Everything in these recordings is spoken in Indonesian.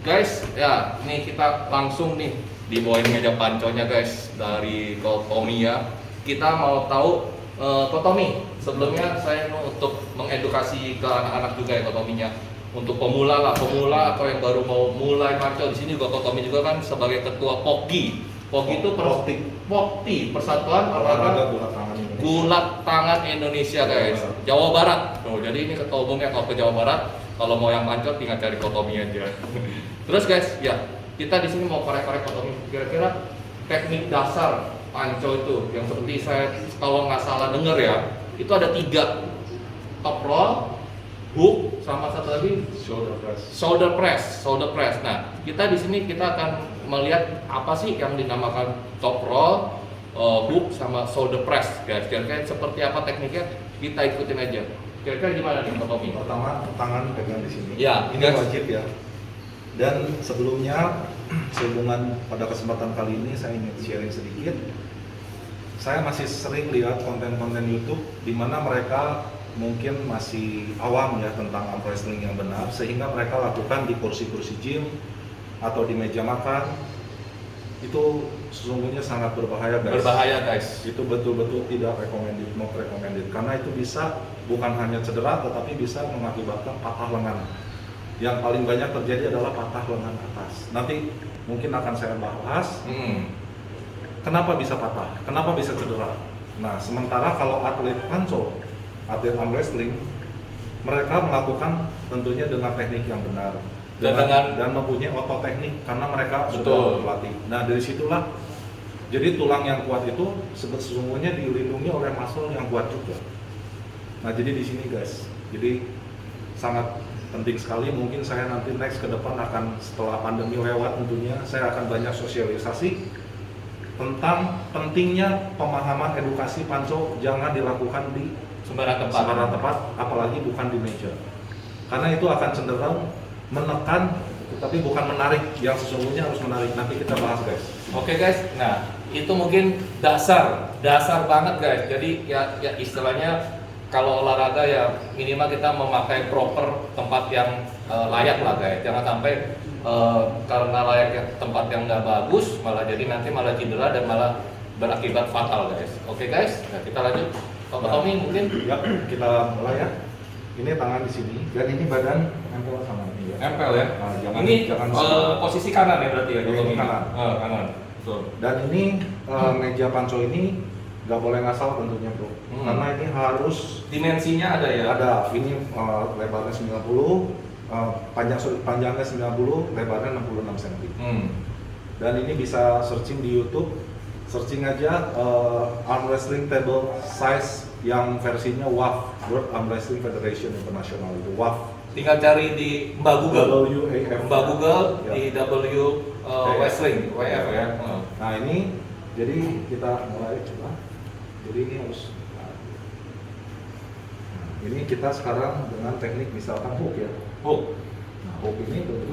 Guys, ya ini kita langsung nih dibawain meja panconya guys dari Kotomi ya. Kita mau tahu Kotomi. Sebelumnya saya mau untuk mengedukasi ke anak-anak juga ya Kotominya. Untuk pemula atau yang baru mau mulai panco di sini juga Kotomi juga kan sebagai ketua POGI. POGI itu POGI, Persatuan Olahraga Gulat Tangan Indonesia guys. Jawa Barat. Oh, jadi ini ketua umumnya kalau ke Jawa Barat. Kalau mau yang panco tinggal cari Kotomi aja. Terus guys, ya kita di sini mau korek-korek Kotomi. Kira-kira teknik dasar panco itu yang seperti saya kalau nggak salah dengar ya, itu ada 3: top roll, hook, sama satu lagi shoulder press. Nah, kita di sini kita akan melihat apa sih yang dinamakan top roll, hook, sama shoulder press. Guys, kira-kira seperti apa tekniknya? Kita ikutin aja. Kira-kira gimana nih Kotomi? Pertama, tangan pegang di sini. Ya, ini wajib ya. Dan sebelumnya, sehubungan pada kesempatan kali ini saya ingin sharing sedikit. Saya masih sering lihat konten-konten YouTube di mana mereka mungkin masih awam ya tentang arm wrestling yang benar, sehingga mereka lakukan di kursi-kursi gym atau di meja makan. Itu sesungguhnya sangat berbahaya guys. Berbahaya guys. Itu betul-betul tidak not recommended, karena itu bisa bukan hanya cedera tetapi bisa mengakibatkan patah lengan. Yang paling banyak terjadi adalah patah lengan atas. Nanti mungkin akan saya bahas kenapa bisa patah, kenapa bisa cedera. Nah, sementara kalau atlet panco, atlet arm wrestling, mereka melakukan tentunya dengan teknik yang benar dan mempunyai otot teknik karena mereka sudah berlatih. Nah, dari situlah jadi tulang yang kuat itu sesungguhnya dilindungi oleh muscle yang kuat juga. Nah, jadi di sini guys, jadi sangat penting sekali. Mungkin saya nanti next ke depan akan, setelah pandemi lewat tentunya, saya akan banyak sosialisasi tentang pentingnya pemahaman edukasi panco jangan dilakukan di sembarang tempat, apalagi bukan di meja. Karena itu akan cenderung menekan, tapi bukan menarik. Yang sesungguhnya harus menarik. Nanti kita bahas guys. Oke guys, nah itu mungkin dasar banget guys. Jadi ya istilahnya kalau olahraga ya minimal kita memakai proper tempat yang layak lah guys. Jangan sampai karena layaknya tempat yang nggak bagus malah jadi nanti malah cedera dan malah berakibat fatal guys. Oke guys, nah kita lanjut. Tommy mungkin ya kita mulai ya. Ini tangan di sini dan ini badan nempel sama ini ya. Nempel ya. Nah, ini posisi kanan ya berarti ya. Kanan. Kanan. Betul. Dan ini meja panco ini nggak boleh ngasal tentunya bro. Karena ini harus dimensinya ada ya. Ada. Ini lebarnya 90, panjangnya 90, lebarnya 66 cm. Dan ini bisa searching di YouTube. Searching aja arm wrestling table size yang versinya WAF, World Arm Wrestling Federation International, itu WAF. Tinggal cari di Mbak Google. Mbak Google ya. Di Wrestling, WF ya. Nah ini, jadi kita mulai coba. Jadi ini harus. Ini kita sekarang dengan teknik misalkan hook ya. Hook. Nah, hook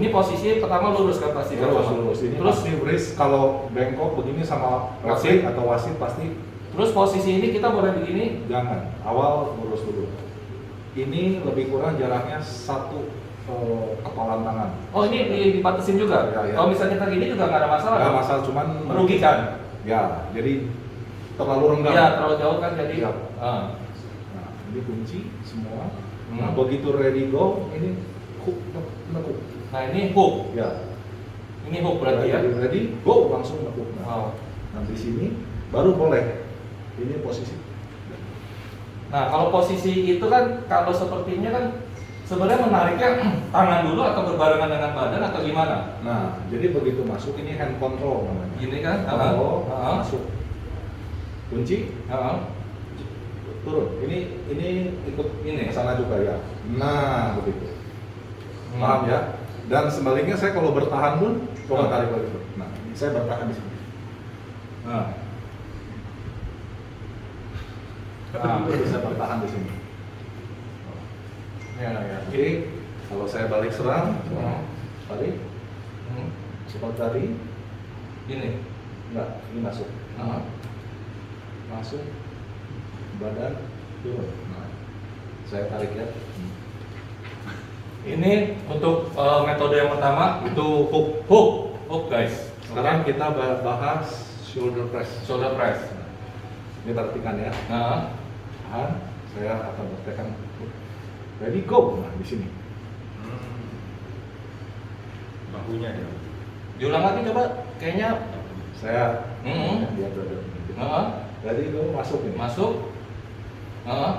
ini posisi pertama lurus kan pasti. Lurus. Ini terus pasti wrist kalau bengkok begini sama wasit atau wasit pasti. Terus posisi ini kita boleh begini? Jangan, awal lurus dulu. Ini lebih kurang jaraknya 1 kepalan tangan. Oh ini dibatasin juga? Ya. Kalau misalnya kita gini juga nggak ada masalah? Nggak masalah, cuman merugikan? Ya, jadi terlalu rendah. Ya, terlalu jauh kan jadi. Ya. Nah, ini kunci semua. Nah, begitu ready go, ini hook nekuk. Nah ini hook. Ya. Ini hook berarti ya. Ready go langsung nekuk. Nah, di sini baru boleh. Ini posisi. Nah kalau posisi itu kan kalau sepertinya kan sebenarnya menariknya tangan dulu atau berbarengan dengan badan atau gimana? Nah jadi begitu masuk ini hand control namanya. Ini kan? Masuk. Kunci. Turun. Ini ikut ini sana juga ya. Nah begitu. Paham ya? Dan sebaliknya saya kalau bertahan pun coba tarik lagi. Nah ini saya bertahan di sini. Nah, bisa bertahan di sini. Ya. Oke, kalau saya balik serang, balik, cepat tadi, ini, enggak, ini masuk, masuk, badan turun. Nah, saya tarik ya. Ini untuk metode yang pertama Itu hook. hook guys. Sekarang Oke. kita bahas shoulder press. Shoulder press. Ini perhatikan ya. Nah, Tahan, saya akan praktekkan. Ready, go. Nah, di sini. Bahunya ya. diulang lagi coba. Kayaknya Saya biar berada. Heeh. Ready, go. Masuk ini. Masuk. Heeh.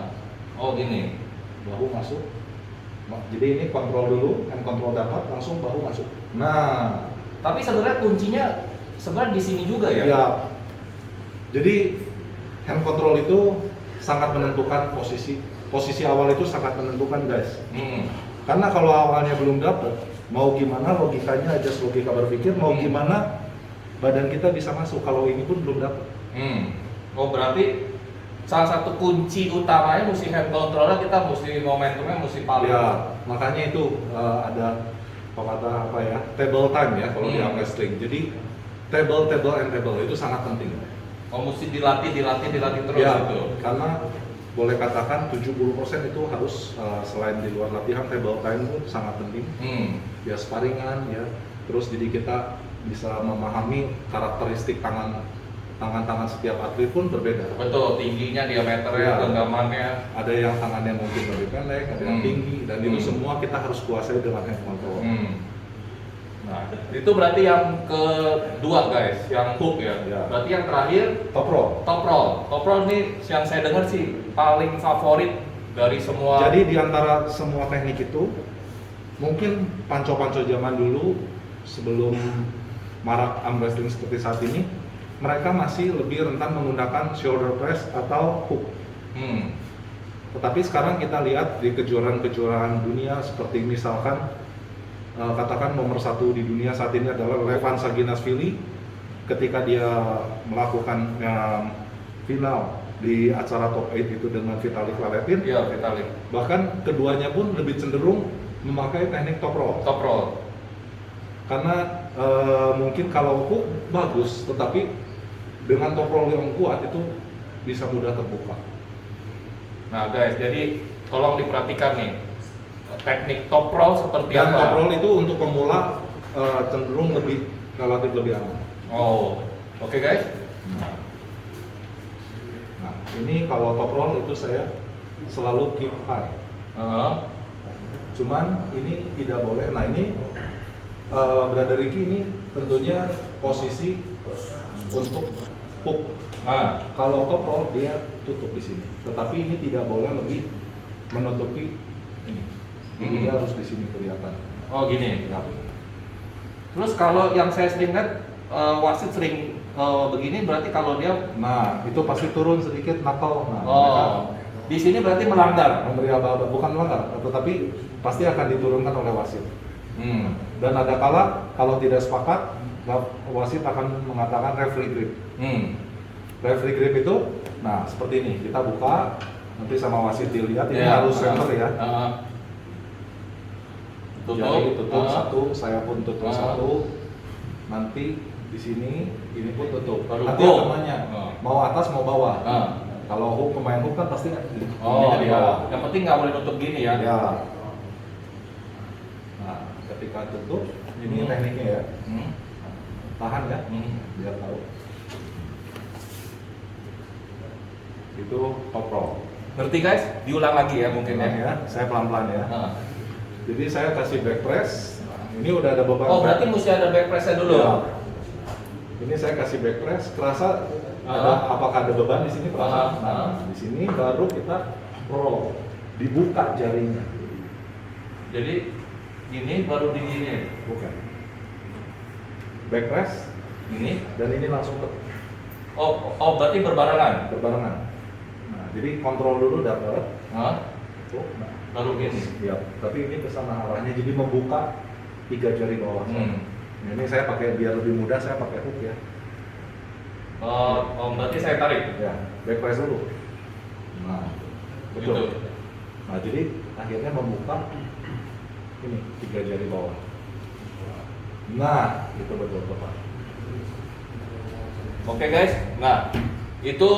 Oh gini. Bahu masuk. Jadi ini kontrol dulu, hand control dapat, langsung bahu masuk. Nah, Tapi sebenarnya kuncinya sebenarnya di sini juga ya. ya. Jadi hand control itu sangat menentukan posisi. Posisi awal itu sangat menentukan, guys. Hmm. Karena kalau awalnya belum dapat, mau gimana logikanya aja logika berpikir, mau gimana badan kita bisa masuk kalau ini pun belum dapat. Oh berarti salah satu kunci utamanya mesti hand controlnya, kita mesti momentumnya mesti paling. Ya, makanya itu ada pepatah apa ya, table time ya kalau di arm wrestling. Jadi table and table itu sangat penting. Oh mesti dilatih terus Ya, gitu. karena boleh katakan 70% itu harus selain di luar latihan, table time itu sangat penting. Ya sparingan ya, terus jadi kita bisa memahami karakteristik tangan setiap atlet pun berbeda. Betul, tingginya, diameternya, Ya. genggamannya. Ada yang tangannya mungkin lebih pendek, ada yang tinggi, dan itu Hmm. semua kita harus kuasai dengan hand control. Nah, itu berarti yang kedua guys, yang hook ya. Ya. Berarti yang terakhir Top roll. top roll. Top roll ini yang saya dengar sih paling favorit dari semua. Jadi di antara semua teknik itu, mungkin panco-panco zaman dulu sebelum marak arm wrestling seperti saat ini, mereka masih lebih rentan menggunakan shoulder press atau hook. Tetapi sekarang kita lihat di kejuaraan-kejuaraan dunia seperti misalkan katakan nomor 1 di dunia saat ini adalah Levan Saginashvili, ketika dia melakukan final di acara top 8 itu dengan Vitalik Laletin. Iya, Vitalik. Bahkan keduanya pun lebih cenderung memakai teknik top roll. Top roll. Karena mungkin kalau hook bagus, tetapi dengan top roll yang kuat itu bisa mudah terbuka. Nah guys, jadi tolong diperhatikan nih teknik top roll seperti Dan apa. top roll itu untuk pemula cenderung relatif lebih aman. Oh, oke guys. Nah, ini kalau top roll itu saya selalu keep high. Cuman ini tidak boleh. Nah ini Brother Ricky ini tentunya posisi untuk hook. Nah, Kalau top roll dia tutup di sini. Tetapi ini tidak boleh lebih menutupi ini. Ini dia harus di sini kelihatan. oh gini. Ya. Terus kalau yang saya sering lihat wasit sering begini, berarti kalau dia Nah itu pasti turun sedikit knuckle. Nah, di sini berarti melanggar. memberi aba-aba, bukan melanggar, tetapi pasti akan diturunkan oleh wasit. Hmm. Dan ada kala kalau tidak sepakat, wasit akan mengatakan referee grip. Referee grip itu, nah seperti ini, kita buka, nanti sama wasit dilihat, ini Ya, harus center ya. Tutup. Jadi tutup Ah. satu, saya pun tutup Ah. satu, nanti di sini, ini pun tutup. Baru Nanti go. akan nanya, Ah. mau atas mau bawah. Ah. Kalau hook, pemain hook kan pasti Oh ininya di iya. bawah. Yang penting nggak boleh nutup gini ya. Ya. Nah, ketika tutup, ini tekniknya ya. Hmm. Tahan ya, Hmm. biar tahu. Itu top roll. Ngerti guys? Diulang lagi ya mungkin Pelan ya. ya, saya pelan-pelan ya. Ah. Jadi saya kasih back press. Nah, ini udah ada beban. Oh berarti mesti ada back press-nya dulu. Ya. Ini saya kasih back press, kerasa apakah ada beban di sini? Kerasa. Nah, di sini baru kita roll, dibuka jarinya. Jadi ini baru di gini. Bukan. Back press, Ini. dan ini langsung ke Oh berarti berbarengan. berbarengan. Nah, jadi kontrol dulu dapat. Hah? Tuh, nah, Baru gini. ya, tapi ini kesana arahnya, jadi membuka 3 jari bawah. Nah, ini saya pakai biar lebih mudah, saya pakai hook ya. Oh berarti saya tarik. Ya, back press dulu. Nah, betul. Gitu. Nah, jadi akhirnya membuka ini 3 jari bawah. Nah, itu betul tepat. Oke guys. Nah itu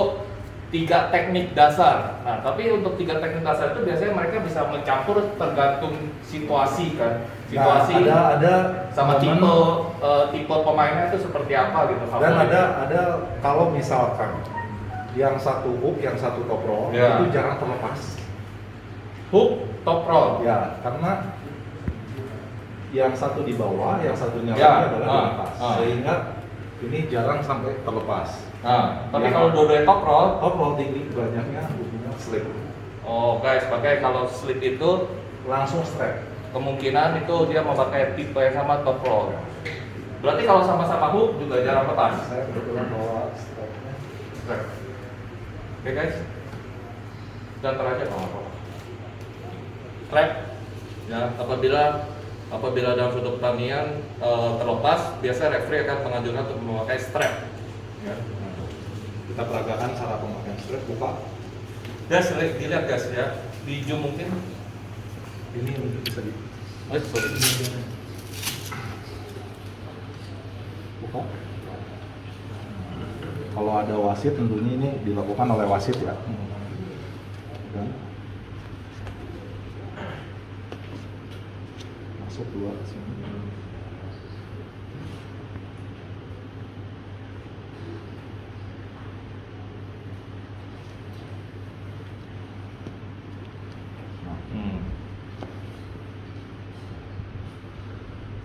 tiga teknik dasar. Nah, tapi untuk tiga teknik dasar itu biasanya mereka bisa mencampur tergantung situasi kan. Situasi Nah, ada sama momen- tipe pemainnya itu seperti apa gitu. dan favoritnya. ada kalau misalkan yang satu hook, yang satu top roll Ya. itu jarang terlepas. Hook, top roll. Ya, karena yang satu di bawah, yang satunya Ya, lagi adalah di atas, sehingga ini jarang sampai terlepas. Nah, tapi Ya. kalau dua-duanya top roll, Top roll tinggi banyaknya hubungan slip, oh guys, pakai kalau slip itu langsung straight. kemungkinan itu dia memakai tipe yang sama top roll. Berarti kalau sama-sama hook juga jarang lepas. Saya kebetulan bawa strapnya. Strap. Oke guys, dan terakhir apa? Strap. Ya, apabila dalam suatu pertandingan terlepas, biasa referee akan menganjurkan untuk memakai strap. Ya. Kita peragakan cara pemakaian strap, buka. Guys, dilihat guys ya, di zoom mungkin. Ini mungkin bisa di Sorry. buka. Kalau ada wasit tentunya ini dilakukan oleh wasit ya. Dan masuk dua ke sini.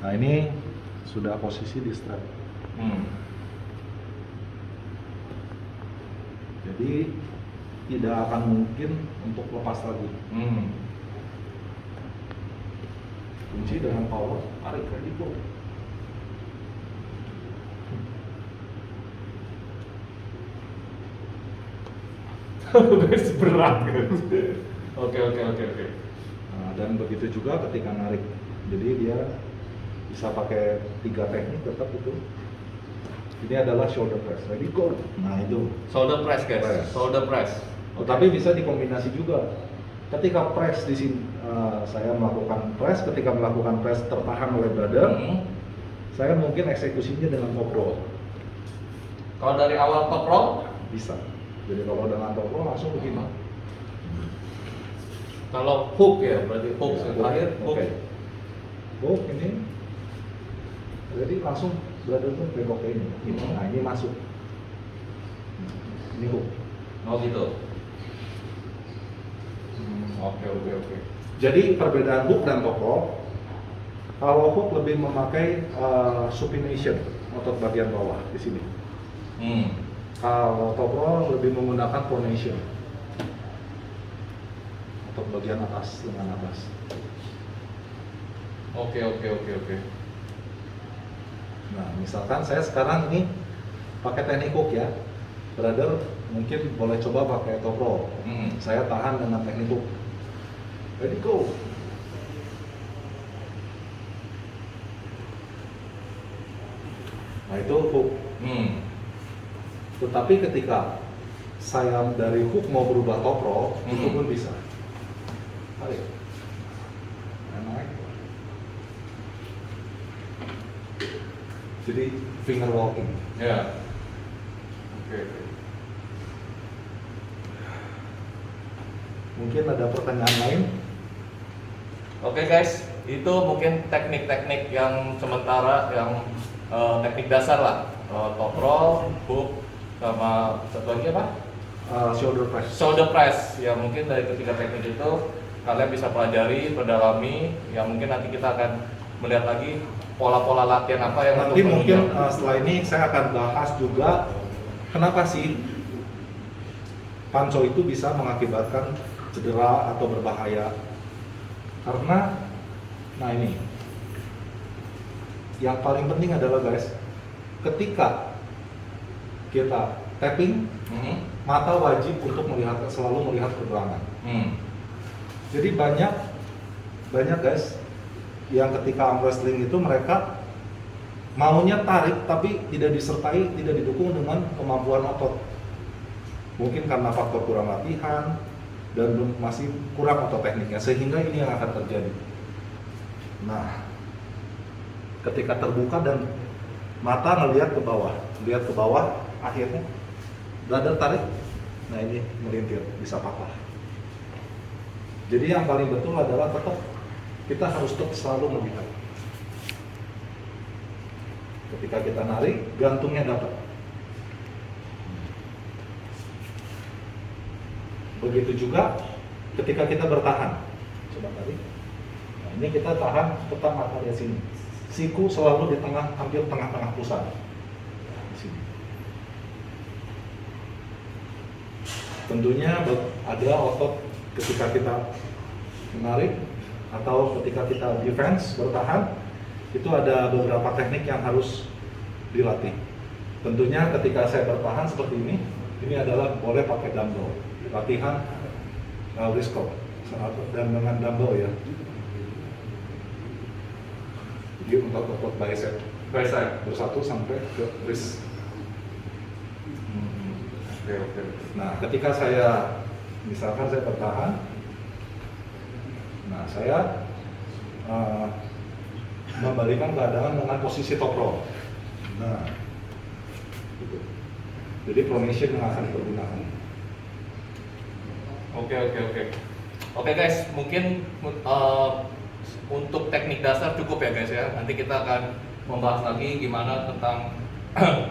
Nah ini sudah posisi di strap. Jadi tidak akan mungkin untuk lepas lagi. Kunci dengan power, tarik ready go. Guys, berat guys. Oke. Nah, dan begitu juga ketika narik. Jadi dia bisa pakai 3 teknik tetap itu. Ini adalah shoulder press, ready go. Nah itu. Shoulder press guys, Press. shoulder press. Tetapi bisa dikombinasi juga. Ketika press di sini, saya melakukan press. Ketika melakukan press tertahan oleh brother, saya mungkin eksekusinya dengan top roll. Kalau dari awal top roll, Bisa. Jadi kalau dengan top roll langsung begini. kalau hook ya, berarti hook Ya, terakhir hook. Oke. Hook ini. Jadi langsung brother tuh bengkok ke ini. Nah ini masuk. Ini hook. Oh gitu. Oke. Jadi perbedaan hook dan top roll. Kalau hook lebih memakai supination, otot bagian bawah di sini. Kalau top roll lebih menggunakan pronation, otot bagian atas, lengan atas. Oke. Nah, misalkan saya sekarang ini pakai teknik hook ya, brother mungkin boleh coba pakai top roll. Saya tahan dengan teknik hook. Ready go. Nah itu hook. Tetapi ketika saya dari hook mau berubah top roll, itu pun bisa. Tarik. Dan naik. Jadi finger walking. Ya. Oke. Mungkin ada pertanyaan lain? Oke guys, itu mungkin teknik-teknik yang sementara yang teknik dasar lah. Top roll, hook, sama satu lagi apa? Shoulder press. Shoulder press. Ya mungkin dari ketiga teknik itu kalian bisa pelajari, perdalami. Ya mungkin nanti kita akan melihat lagi pola-pola latihan apa yang Nanti untuk mungkin menunjang. setelah ini saya akan bahas juga kenapa sih panco itu bisa mengakibatkan cedera atau berbahaya. Karena, nah ini, yang paling penting adalah guys, ketika kita tapping, mata wajib untuk selalu melihat ke belakang. Jadi banyak guys yang ketika arm wrestling itu mereka maunya tarik tapi tidak disertai, tidak didukung dengan kemampuan otot. Mungkin karena faktor kurang latihan dan masih kurang otot tekniknya, sehingga ini yang akan terjadi. Nah, ketika terbuka dan mata ngelihat ke bawah, akhirnya brother tarik, Nah ini melintir, bisa patah. Jadi yang paling betul adalah tetap kita harus tetap selalu melihat. Ketika kita narik, gantungnya dapat. Begitu juga ketika kita bertahan. Coba tadi. Nah, ini kita tahan tetap mata di sini. Siku selalu di tengah, hampir tengah-tengah pusat. Di sini. Tentunya ada otot ketika kita menarik atau ketika kita defense, bertahan, itu ada beberapa teknik yang harus dilatih. Tentunya ketika saya bertahan seperti ini adalah boleh pakai dumbbell, latihan wrist curl dan dengan dumbbell ya. Jadi untuk otot bicep bersatu sampai ke wrist. Oke. Nah, ketika saya misalkan saya bertahan, nah saya membalikan keadaan dengan posisi top row. Nah, gitu. Jadi pronation yang akan dipergunakan. Oke guys, mungkin untuk teknik dasar cukup ya guys ya. Nanti kita akan membahas lagi gimana tentang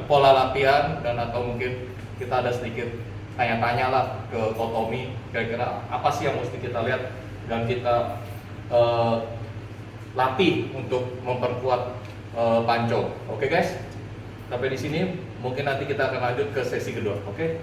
pola latihan dan atau mungkin kita ada sedikit tanya-tanya lah ke Coach Tommy, kira-kira apa sih yang mesti kita lihat dan kita latih untuk memperkuat panco. Oke guys, sampai di sini mungkin nanti kita akan lanjut ke sesi kedua. Oke.